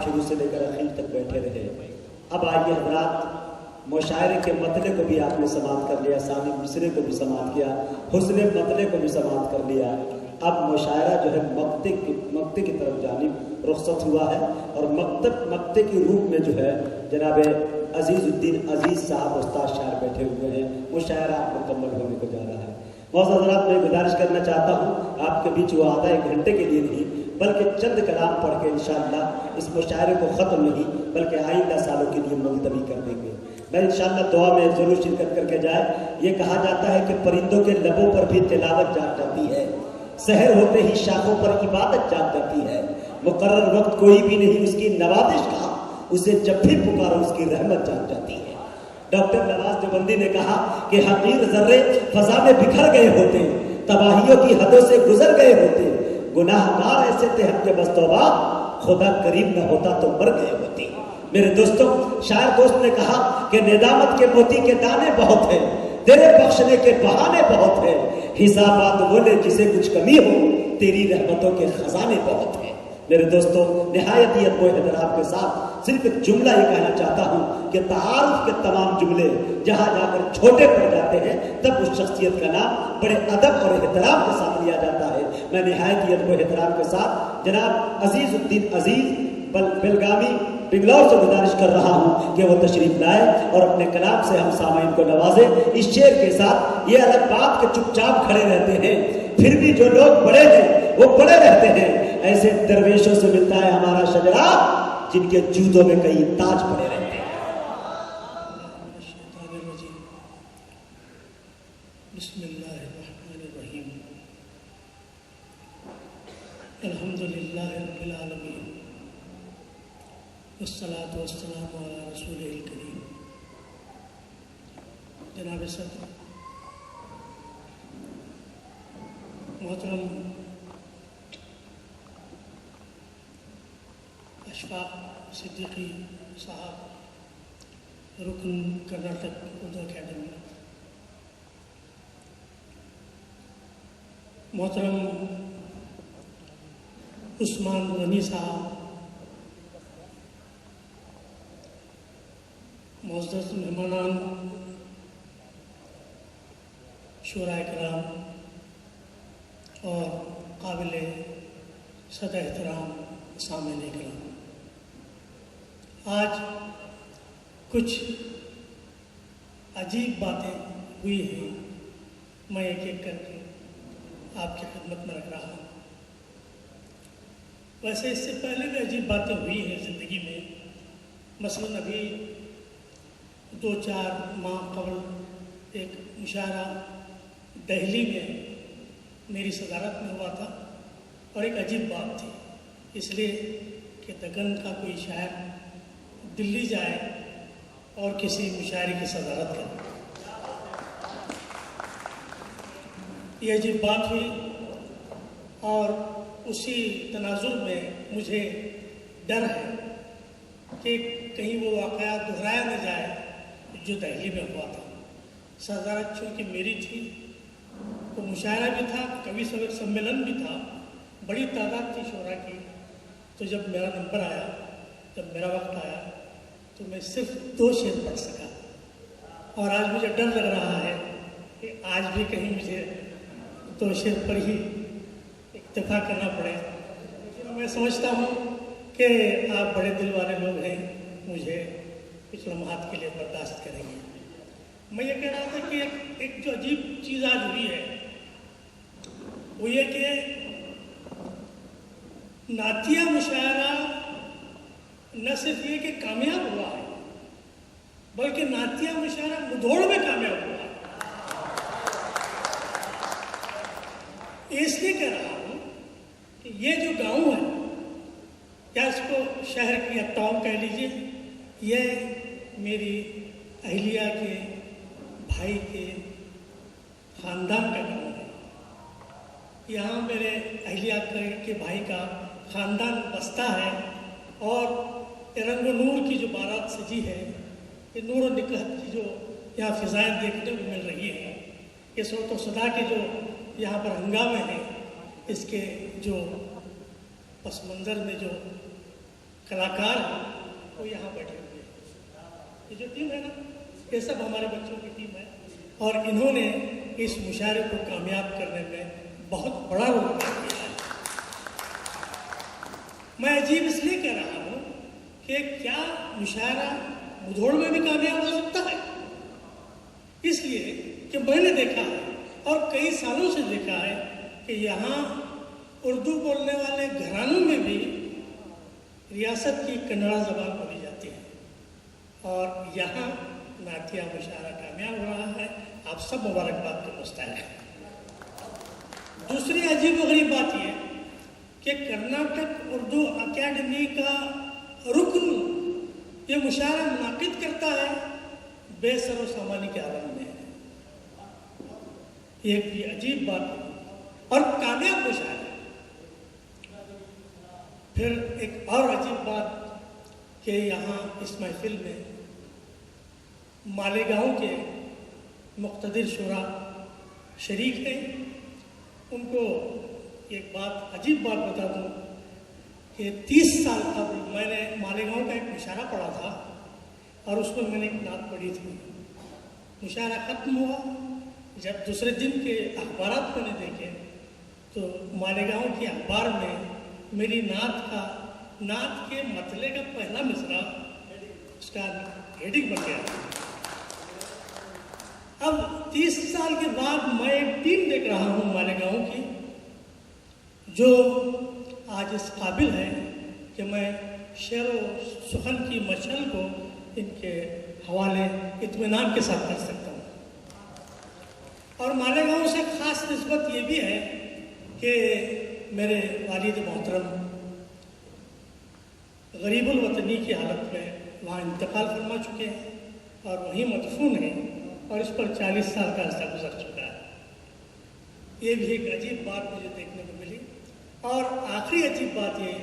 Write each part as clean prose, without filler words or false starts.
شروع سے لے کر اخیر تک بیٹھے رہے۔ اب آئیے حضرات، مشاعرے کے مطلع کو بھی آپ نے سماعت کر لیا، ثانی مصرے کو بھی سماعت کیا، حسن مطلع کو بھی سماعت کر لیا۔ اب مشاعرہ جو ہے مقطع کی طرف جانب رخصت ہوا ہے، اور مقطع کی روپ میں جو ہے جناب عزیز الدین عزیز صاحب استاد شاعر بیٹھے ہوئے ہیں۔ مشاعرہ مکمل ہونے کو جا رہا ہے۔ معزز حضرات، میں گزارش کرنا چاہتا ہوں آپ کے بیچ وہ آدھا ایک گھنٹے کے لیے نہیں بلکہ چند کلام پڑھ کے انشاءاللہ اس مشاعرے کو ختم نہیں بلکہ آئندہ سالوں کے لیے ملتوی کر دیں گے۔ میں انشاءاللہ دعا میں ضرور شرکت کر کے جائے۔ یہ کہا جاتا ہے کہ پرندوں کے لبوں پر بھی تلاوت جاگ جاتی ہے، سحر ہوتے ہی شاخوں پر عبادت جاگ جاتی ہے، مقرر وقت کوئی بھی نہیں اس کی نوازش کا، اسے جب بھی پکارو اس کی رحمت جاگ جاتی ہے۔ ڈاکٹر نواز دیوبندی نے کہا کہ حقیر ذرے فضا میں بکھر گئے ہوتے، تباہیوں کی حدوں سے گزر گئے ہوتے، گناہ گار ایسے تھے ہم کے بس توبہ، خدا قریب نہ ہوتا تو مر گئے ہوتے۔ میرے دوستوں، شاعر دوست نے کہا کہ ندامت کے موتی کے دانے بہت ہیں، تیرے بخشنے کے بہانے بہت ہیں، حسابات بولے جسے کچھ کمی ہو، تیری رحمتوں کے خزانے بہت ہیں۔ میرے دوستوں، نہایت ہی ادب و احترام کے ساتھ صرف ایک جملہ یہ کہنا چاہتا ہوں کہ تعارف کے تمام جملے جہاں جا کر چھوٹے پڑ جاتے ہیں تب اس شخصیت کا نام بڑے ادب اور احترام کے ساتھ لیا جاتا ہے۔ میں نہایت ہی ادب و احترام کے ساتھ جناب عزیز الدین عزیز بلگامی بنگلور سے گزارش کر رہا ہوں کہ وہ تشریف لائے اور اپنے کلام سے ہم سامعین کو نوازے۔ اس شعر کے ساتھ یہ الگ بات کے چپ چاپ کھڑے رہتے ہیں، پھر بھی جو لوگ بڑے ہیں وہ بڑے رہتے ہیں، ایسے درویشوں سے ملتا ہے ہمارا شجرا جن کے جوتوں میں کئی تاج پڑے رہتے ہیں۔ بسم اللہ الرحمن الرحیم، الحمدللہ رب العالمین، والصلاة والسلام علی رسولہ الکریم۔ جناب صدر محترم اشفاق صدیقی صاحب، رکن کرناٹک اردو اکیڈمی، محترم عثمان غنی صاحب، معزز مہمانان، شورائے کرام اور قابل صد احترام سامعین کرام، آج کچھ عجیب باتیں ہوئی ہیں، میں ایک ایک کر کے آپ کی خدمت میں رکھ رہا ہوں۔ ویسے اس سے پہلے بھی عجیب باتیں ہوئی ہیں زندگی میں، مثلاً ابھی 2-4 ماہ قبل ایک مشاعرہ دہلی میں میری صدارت میں ہوا تھا، اور ایک عجیب بات تھی، اس لیے کہ دکن کا کوئی شاعر دلی جائے اور کسی مشاعرے کی صدارت کرے، یہ عجیب بات ہوئی۔ اور اسی تناظر میں مجھے ڈر ہے کہ کہیں وہ واقعات دہرایا نہ جائے جو دہلی میں ہوا تھا۔ صدارت چونکہ میری تھی، تو مشاعرہ بھی تھا، کوی سمیلن بھی تھا، بڑی تعداد تھی شعراء کی۔ تو جب میرا نمبر آیا، جب میرا وقت آیا، تو میں صرف 2 شعر پڑھ سکا، اور آج مجھے ڈر لگ رہا ہے کہ آج بھی کہیں مجھے 2 شعر پر ہی اکتفا کرنا پڑے۔ میں سمجھتا ہوں کہ آپ بڑے دل والے لوگ ہیں، مجھے کچھ لمحات کے لیے برداشت کریں گے۔ میں یہ کہہ رہا تھا کہ ایک جو عجیب چیز آج ہوئی ہے وہ یہ کہ نعتیہ مشاعرہ نہ صرف یہ کہ کامیاب ہوا ہے، بلکہ نعتیہ مشاعرہ مدھوڑ میں کامیاب ہوا ہے۔ اس لیے کہہ رہا ہوں کہ یہ جو گاؤں ہے، یا اس کو شہر کی یا ٹاؤن کہہ لیجیے، یہ میری اہلیہ کے بھائی کے خاندان کا گاؤں ہے۔ یہاں میرے اہلیہ کے بھائی کا خاندان بستا ہے، اور رنگ و نور کی جو بارات سجی ہے، یہ نور و نکہت کی جو یہاں فضائیں دیکھنے کو مل رہی ہیں، یہ صوت و صدا کے جو یہاں پر ہنگامے ہیں، اس کے جو پس منظر میں جو कलाकार हैं वो यहाँ बैठे हुए हैं। ये जो टीम है ना, ये सब हमारे बच्चों की टीम है और इन्होंने इस मुशायरे को कामयाब करने में बहुत बड़ा रोल अदा किया है। मैं अजीब इसलिए कह रहा हूँ कि क्या मुशायरा मुधोड़ में भी कामयाब हो सकता है? इसलिए कि मैंने देखा है और कई सालों से देखा है कि यहाँ उर्दू बोलने वाले घरानों में भी रियासत की कन्नड़ा ज़बान बोली जाती है और यहाँ नातिया मुशायरा कामयाब हो रहा है। आप सब मुबारकबाद के मुस्तहिक़ हैं। दूसरी अजीब व गरीब बात यह कि कर्नाटक उर्दू अकेडमी का रुकन ये मुशायरा मुनाकिद करता है बेसरो सामानी के आलम में। ये भी अजीब बात है और कामयाब मुशायरा। फिर एक और अजीब बात कि यहाँ इस महफिल में मालेगांव के मुक़्तदिर शुरा शरीक हैं। उनको एक बात अजीब बात बता दूँ कि 30 साल कबल मैंने मालेगांव का एक मुशायरा पढ़ा था और उसमें मैंने एक नात पढ़ी थी। मुशायरा ख़त्म हुआ, जब दूसरे दिन के अखबारात मैंने देखे तो मालेगांव के अखबार में मेरी नात के मतले का पहला मिसरा उसका हेडिंग बन गया। अब 30 साल के बाद मैं एक टीम देख रहा हूँ मालेगांव की जो आज इस काबिल है कि मैं शेर व सुखन की मशल को इनके हवाले इत्मीनान के साथ कर सकता हूँ। और मालेगांव से ख़ास निस्बत ये भी है कि मेरे वालिद मोहतरम गरीबुल वतनी की हालत में वहाँ इंतकाल फरमा चुके हैं और वहीं मदफून हैं और इस पर 40 साल का अर्सा गुजर चुका है। ये भी एक अजीब बात मुझे देखने को मिली। और आखिरी अजीब बात ये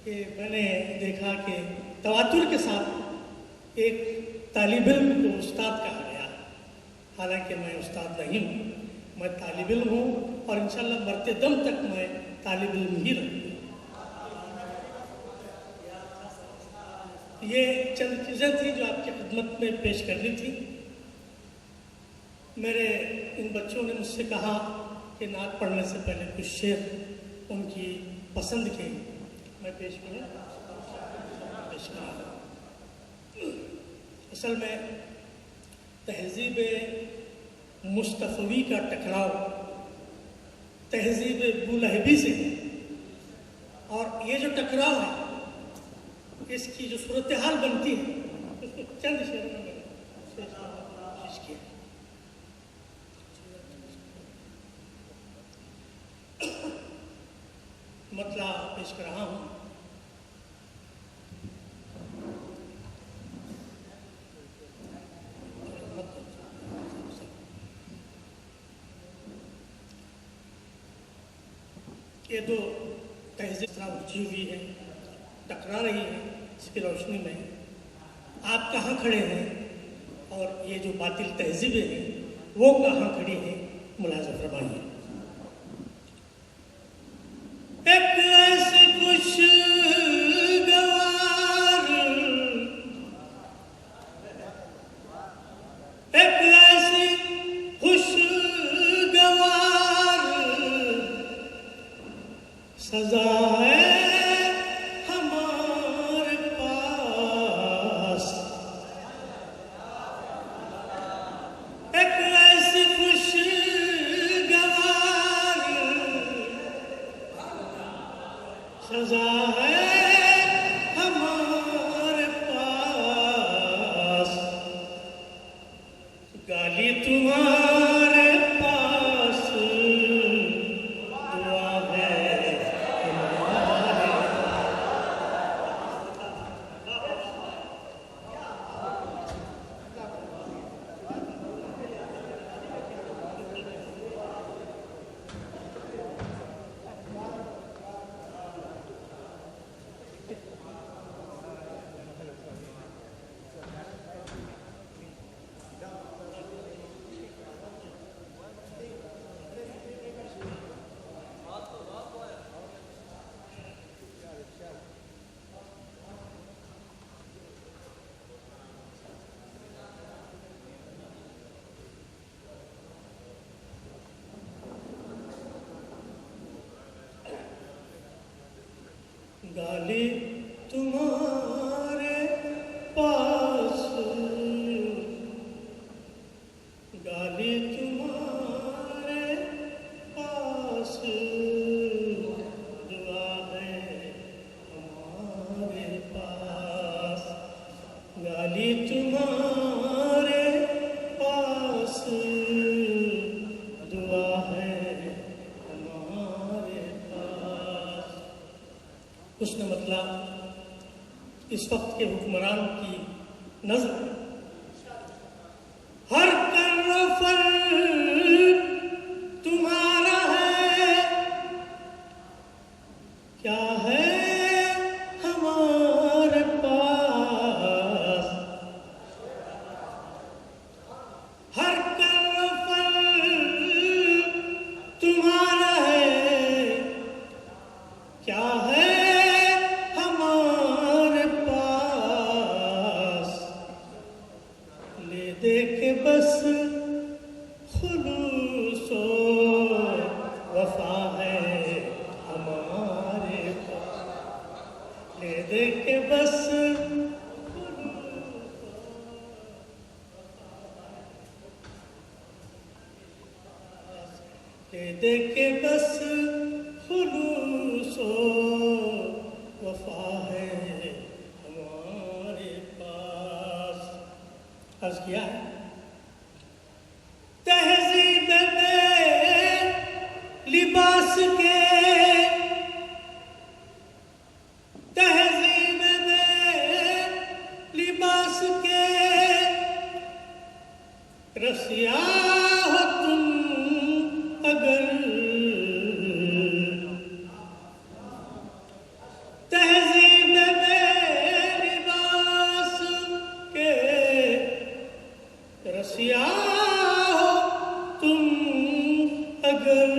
कि मैंने देखा कि तवातुर के साथ एक तालिब इल्म को उस्ताद कहा गया। हालांकि मैं उस्ताद नहीं हूँ, मैं तालिब इल्म हूँ और इंशाअल्लाह मरते दम तक मैं तालिब इल्म ही रहूँगा। ये चंद चीज़ें थी जो आपकी खिदमत में पेश करनी थी। मेरे इन बच्चों ने मुझसे कहा कि नात पढ़ने से पहले कुछ शेर उनकी पसंद के मैं पेश करूँ। असल में तहज़ीब मुस्तफ़वी का टकराव तहज़ीब बुलहबी से है और ये जो टकराव है इसकी जो सूरत हाल बनती है उसको चंद शेरों में मैंने कोशिश की। मतला पेश कर रहा हूँ। ये दो तहज़ीब तरह उलझी हुई है, टकरा रही है, इसकी रोशनी में आप कहाँ खड़े हैं और ये जो बातिल तहज़ीबें हैं वो कहाँ खड़ी हैं, मुलाज़ा फरमाइए। एक ऐसी खुशगवार सजा है हमारे पास। एक ऐसी खुशगवार सजा है हमारे पास। गाली तुम्हारे पास, दुआ है गाली तुम्हारे पास, गाली तुम्हारे पास, दुआ है हमारे पास, गाली तुम्हारे पास, दुआ है हमारे पास। उसने मतलब इस वक्त के हुक्मरान की नज़र हर कर्रो फल तुम्हारा है, क्या है हमारे पास, हर कर्रो फल तुम्हारा है, क्या है देखे बस खुलूसो वफा है हमारे पास, ले देखे बस ले देखे बस खुलूसो वफा है हमारे पास। अर्ज किया है तहजीब में लिबास के, तहजीब में लिबास के, रसिया हो तुम अगर, तहजीब में लिबास के, रसिया हो तुम अगर,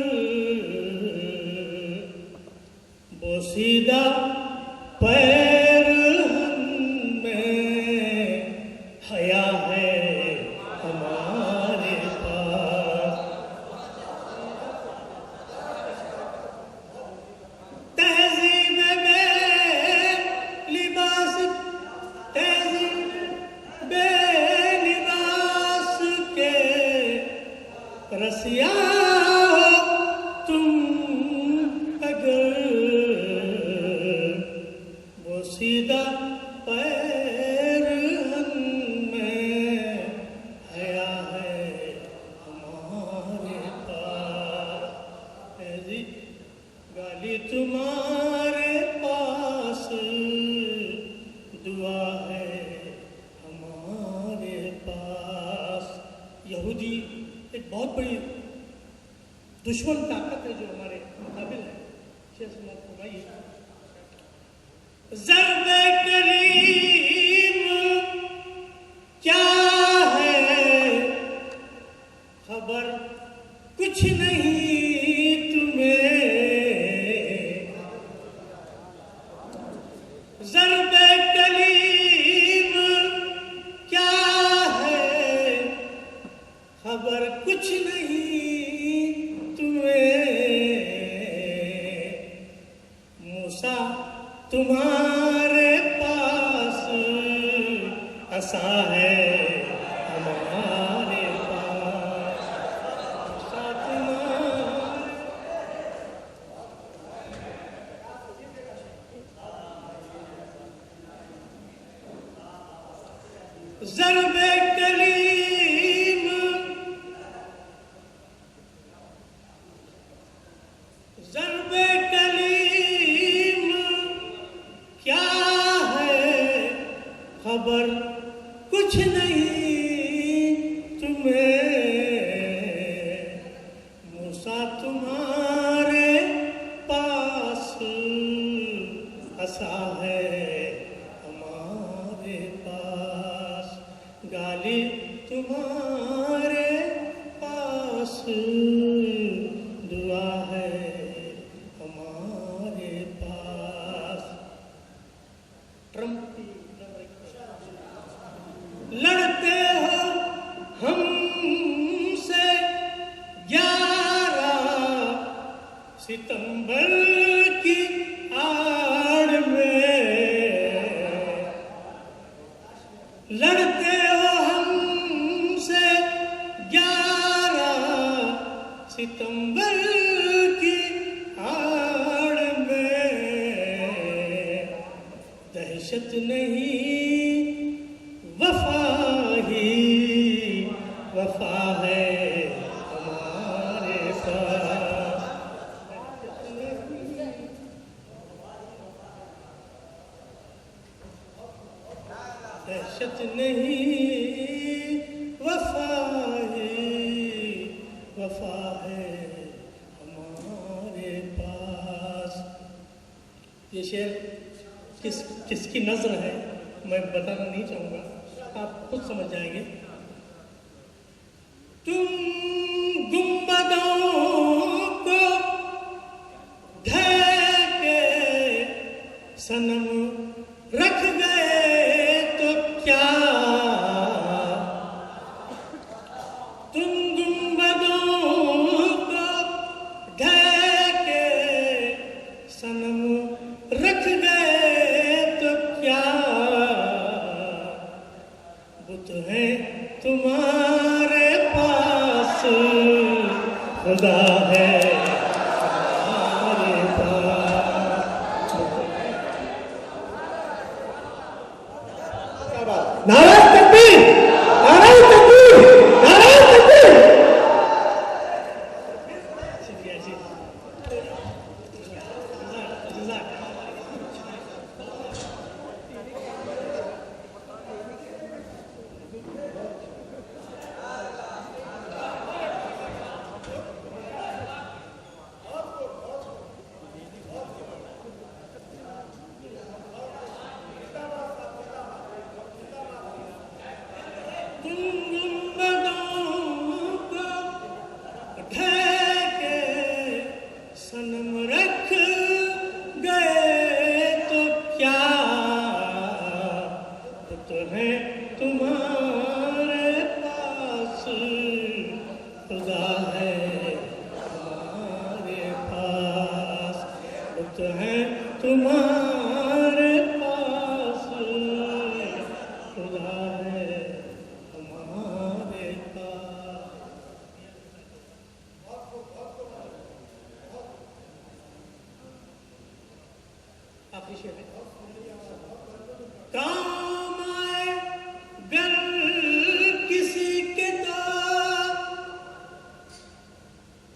बोसीदा पैर में हया है हमारे पास, तहजीब में लिबास, तहजीब में रसिया हो तुम अगर, वो सीधा पैर में हया है हमारे पास, गाली तुम्हारे पास, दुआ है हमारे पास। यहूदी एक बहुत बड़ी दुश्मन ताकत है जो हमारे मुकाबिल है। ज़र्बे कलीम क्या है खबर कुछ नहीं तुम्हें, ज़र्बे कलीम क्या है खबर कुछ नहीं तुम्हें, मूसा तुम्हारे पास असा है हमारे पास, मूसा तुम्हारे, ज़र्बे कलीम, ज़र्बे कलीम क्या है खबर कुछ नहीं तुम्हें, मूसा तुम्हारे पास असा है हमारे पास, गाली तुम्हारे पास, दुआ है हमारे पास। ट्रम्प लड़ते हो हमसे 11 सितंबर की आड़ में, की आड़ में दहशत नहीं, वफा ही वफा है हमारे पास। दहशत नहीं, वफा ही वफा है हमारे पास। ये शेर किसकी नज़र है मैं बताना नहीं चाहूँगा, आप खुद समझ जाएंगे। तुम गुंबदों को ढके सनम रख गए तो क्या, तुम गुंबदों को ढके सनम रख गए तो क्या, बुत है तुम्हारे पास, खुदा है हमारे पास। नारे तकबीर, नारे तकबीर, नारे तकबीर। सनम रख गए तो क्या, तो है तुम्हारे पास, खुदा है हमारे पास, तो है तुम्हारे पास, खुदा है हमारे पास। आखिरी शेर है। काम आए गर किसी के तो,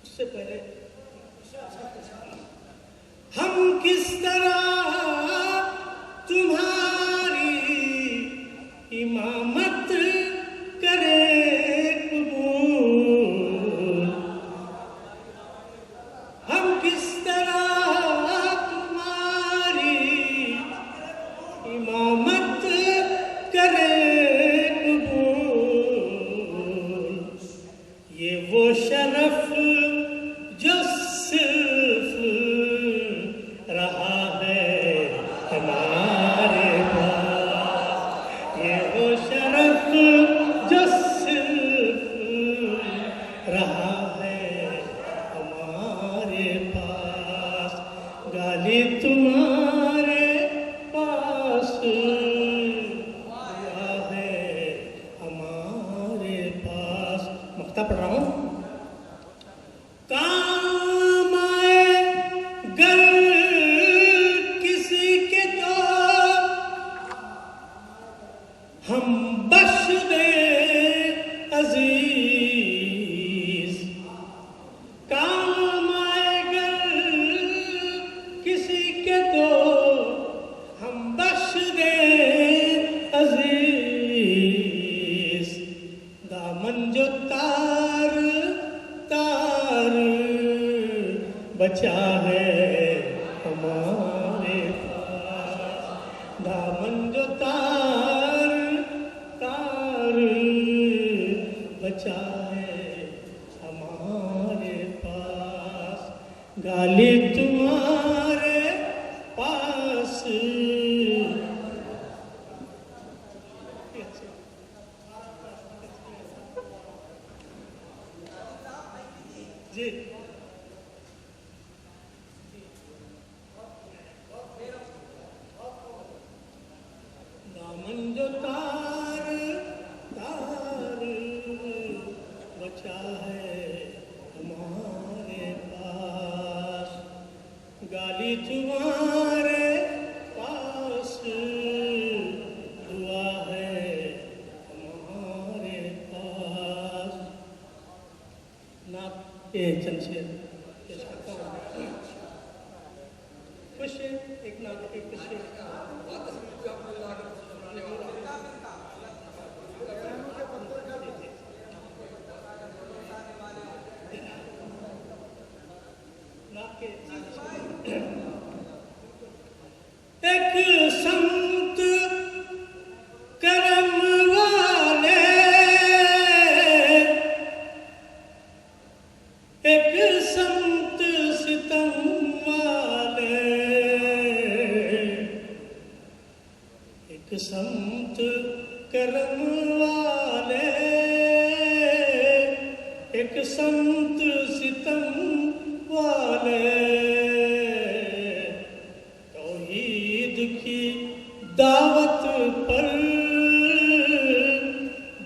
उससे पहले हम किस तरह तुम्हारी इमामत करें कबूल, हम किस तरह इमामत करे कबूल। ये वो शरफ जो सिर्फ रहा है हमारे पास, ये वो शरफ जो सिर्फ रहा है हमारे पास। गाली तुम्हारे पास दुआ है हमारे पास। मक्ता पढ़ रहा हूं। काम आए गर किसी के तो हम बख्श दे अजीज, काम आए गर किसी के तो हम बख्श दे अजीज। दामन जो तार तार बचा है हमारे पास, दामन जो तार तार बचा है हमारे पास। गाली तुम्हारे पास जी दामन जो तार तार बचा है हमारे पास। खाली तुम्हारे पास दुआ है हमारे पास। ना ये चंद पेश करता हूँ। कुछ एक नात एक कुछ एक संत करम वाले, एक संत सितम वाले, एक संत करम वाले, एक संत सितम वाले, तौहीद की दावत पर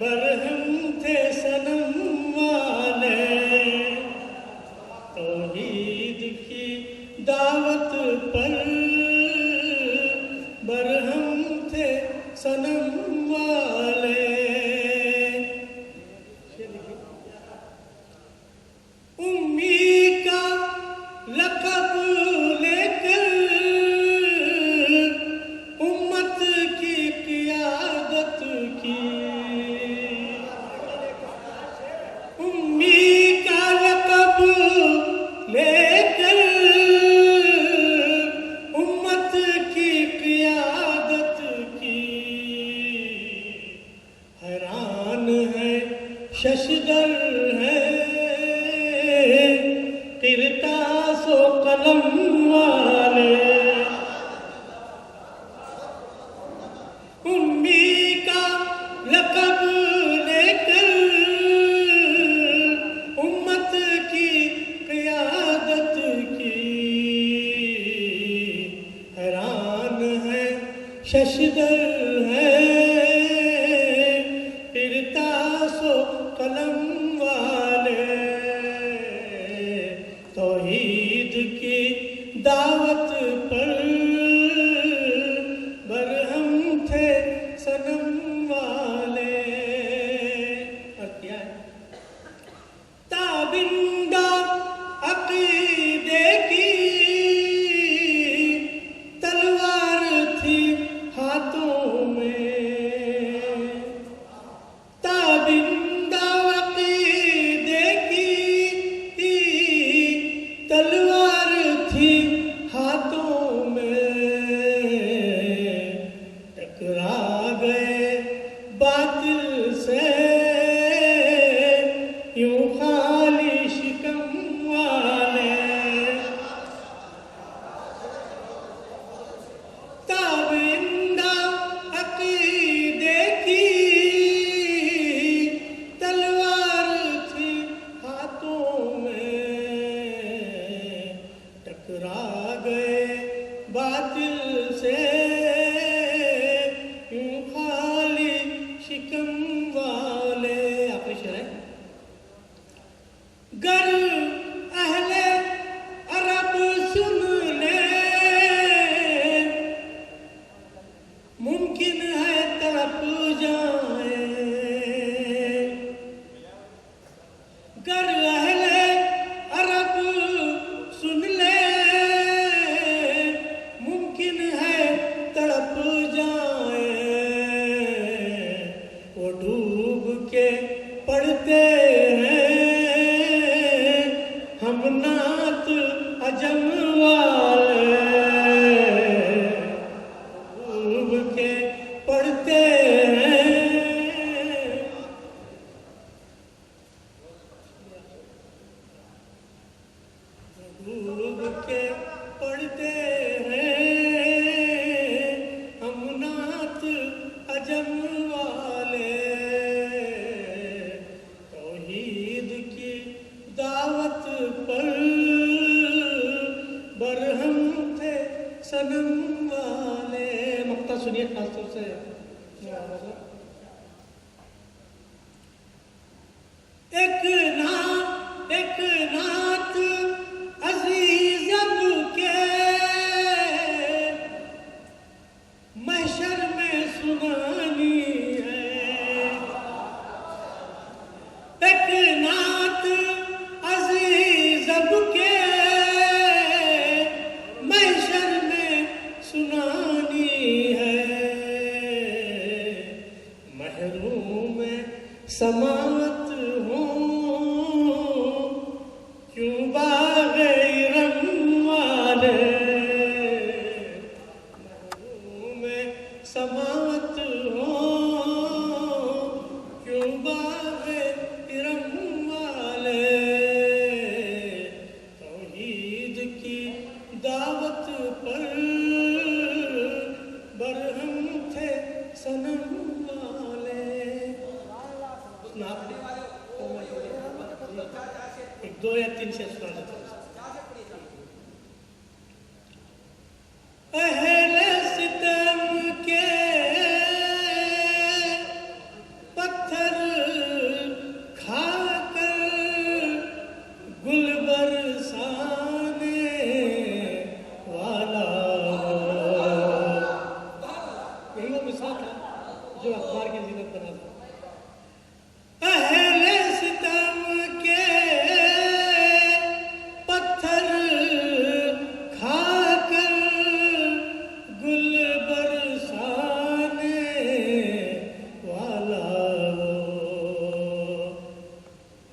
बरहम थे सनम वाले, तौहीद की दावत पर बरहम थे सनम वाले। उम्मी का लक़ब लेकर उम्मत की क़ियादत की, उम्मी का लक़ब लेकर उम्मत की क़ियादत की, हैरान है शशदर है किरतास व कलम वाले। उम्मी का लक़ब लेकर उम्मत की क़ियादत की, हैरान है शशदर है किरतास व कलम वाले, तौहीद की दावत पर बरहम थे सनम वाले। और क्या है? ताबिंदा अक़ीदे की तलवार थी हाथों में, ताबिंदा अक़ीदे की तलवार थी हाथों में, टकरा गए बातिल से यूं खाली शिकम वाले, ताबिंदा अक़ीदे की तलवार थी हाथों में, टकरा गए बातिल से यूं खाली शिकम वाले। आखिरी शेर है। गर अहले अरब सुन ले, मुमकिन है तड़प जाए, गर अहले अरब सुन ले, मुमकिन है तड़प जाए, वो डूब के पड़ते हैं हम नात अजम वाले, डूब के पड़ते हैं डूब के पड़ते हैं हम नात अजम वाले, तौहीद की दावत पर बरहम थे सनम वाले। मक्ता सुनिए खास तौर से। एक नात अजीजब के लाइन से सुना देता हूँ। अहले सितम के पत्थर खाकर गुल बरसाने वाला, यही वो मिसाल था जो अखबार की जीनत बना था। अहले सितम के पत्थर खाकर गुल बरसाने वाला वो,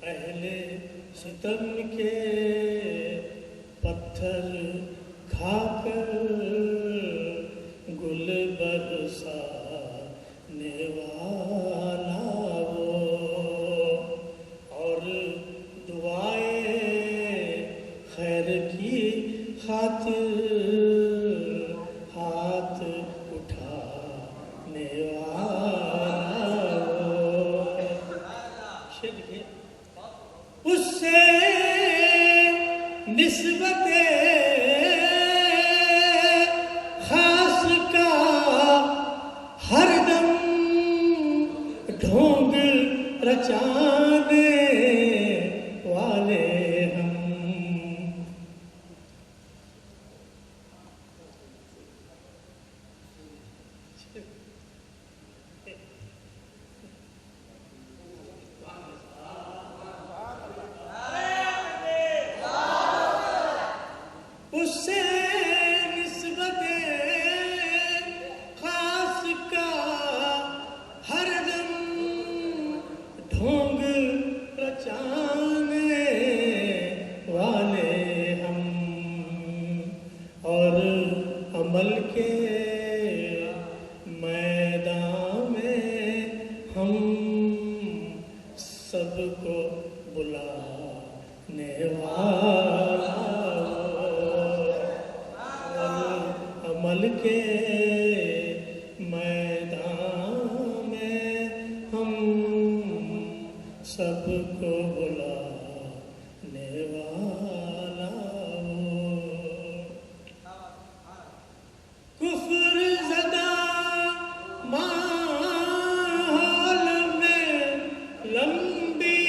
अहले सितम के पत्थर खाकर गुल बरसाने वाला वो, और दुआए खैर की खातिर हाथ उठाने वाला वो। शेर लिखिए, उससे निस्बते खास का हरदम ढोंग रचाने वाले हम। उससे निस्बते खास का हरदम ढोंग रचाने वाले हम, और अमल के मैदान में हम सबको बुलाने वाला, अमल के मैदान में हम सबको बुलाने वाला वो। कुफ्र ज़दा माहौल में लंबी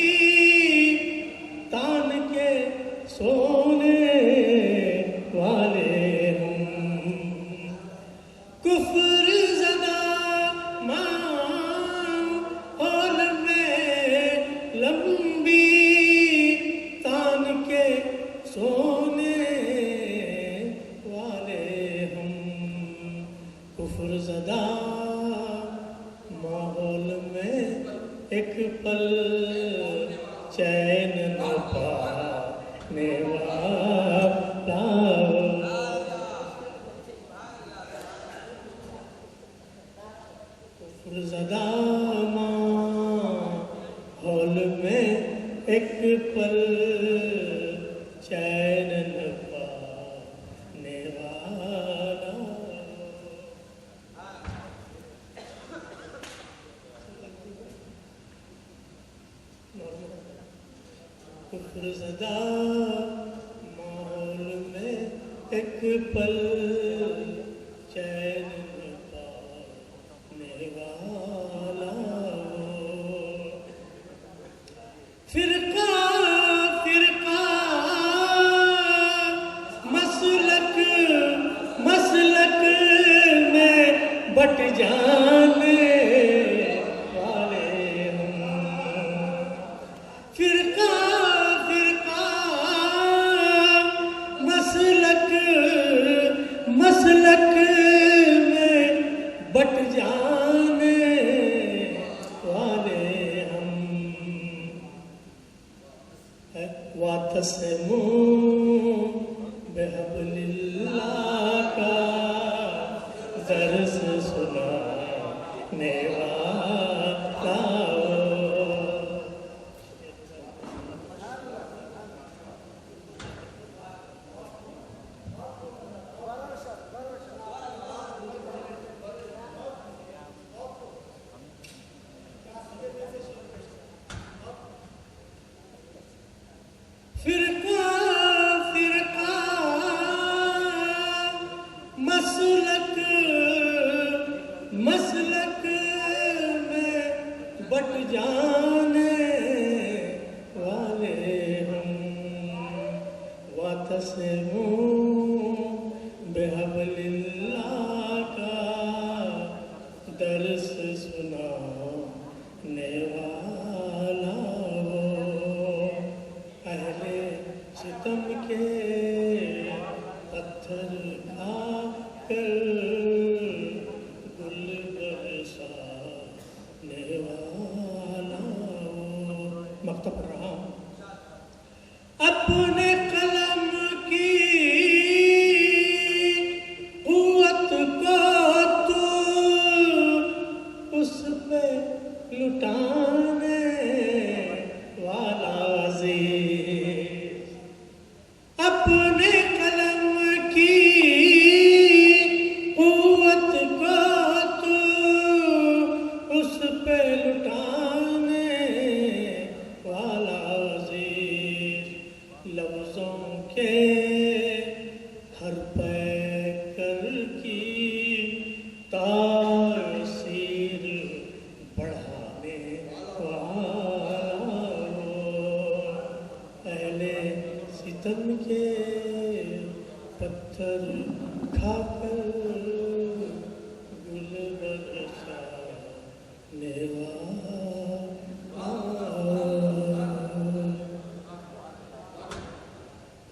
तान के सोने वाले हम, कुफ्र ज़दा माहौल में लंबी तान के सोने वाले हम, कुफ्र ज़दा माहौल में एक पल चैन न पाने वाला, ज़दा माहौल में एक पल चैन न पाने वाला। कुफ्र ज़दा माहौल में एक पल चैन न पाने वाला, फिरका फिरका मसलक मसलक में बट जाने वाले हम, फिरका फिरका मसलक मसलक में हूँ बेहबलिल्लाह का दर्स सुनाने वाला हो, अहले सितम के पत्थर खा कर गुल बरसाने वाला हो। मक्तब पढ़ रहा हूँ। अपने कलम की कुव्वत को तू उस पे लुटाने वाला अज़ीज़, अपने कलम की कुव्वत को तू उस पे लुटाने वाला अज़ीज़, लफ्ज़ों के हर पैकर की तासीर बढ़ाने वाला हो, अहले सितम के पत्थर खाकर गुल बरसा